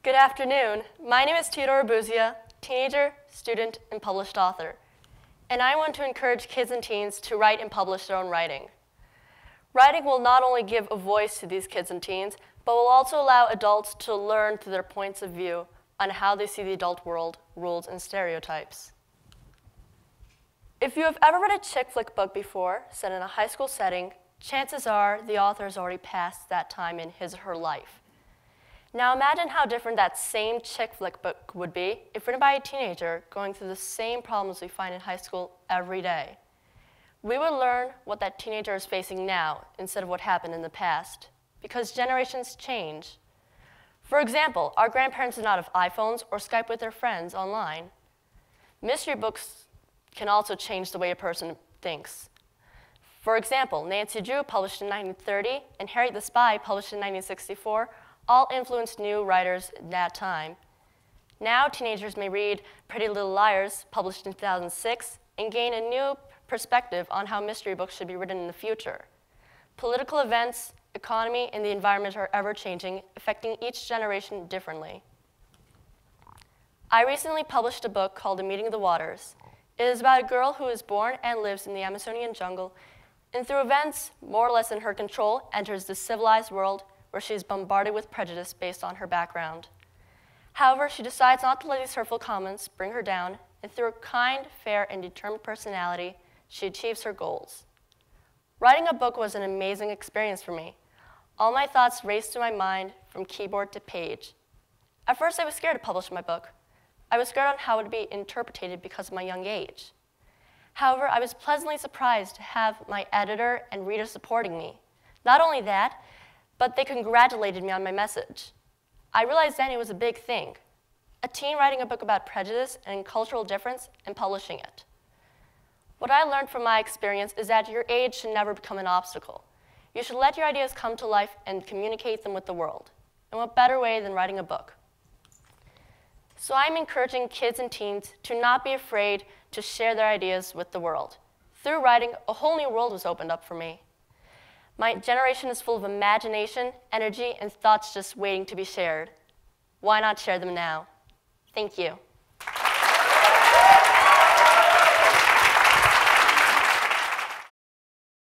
Good afternoon. My name is Teodora Buzea, teenager, student, and published author. And I want to encourage kids and teens to write and publish their own writing. Writing will not only give a voice to these kids and teens, but will also allow adults to learn through their points of view on how they see the adult world, rules, and stereotypes. If you have ever read a chick flick book before, set in a high school setting, chances are the author has already passed that time in his or her life. Now imagine how different that same chick flick book would be if written by a teenager going through the same problems we find in high school every day. We would learn what that teenager is facing now instead of what happened in the past, because generations change. For example, our grandparents did not have iPhones or Skype with their friends online. Mystery books can also change the way a person thinks. For example, Nancy Drew, published in 1930, and Harriet the Spy, published in 1964, all influenced new writers at that time. Now teenagers may read Pretty Little Liars, published in 2006, and gain a new perspective on how mystery books should be written in the future. Political events, economy, and the environment are ever-changing, affecting each generation differently. I recently published a book called A Meeting of the Waters. It is about a girl who is born and lives in the Amazonian jungle, and through events more or less in her control, enters the civilized world where she is bombarded with prejudice based on her background. However, she decides not to let these hurtful comments bring her down, and through a kind, fair, and determined personality, she achieves her goals. Writing a book was an amazing experience for me. All my thoughts raced through my mind from keyboard to page. At first, I was scared to publish my book. I was scared on how it would be interpreted because of my young age. However, I was pleasantly surprised to have my editor and readers supporting me. Not only that, but they congratulated me on my message. I realized then it was a big thing. A teen writing a book about prejudice and cultural difference and publishing it. What I learned from my experience is that your age should never become an obstacle. You should let your ideas come to life and communicate them with the world. And what better way than writing a book? So I'm encouraging kids and teens to not be afraid to share their ideas with the world. Through writing, a whole new world was opened up for me. My generation is full of imagination, energy, and thoughts just waiting to be shared. Why not share them now? Thank you.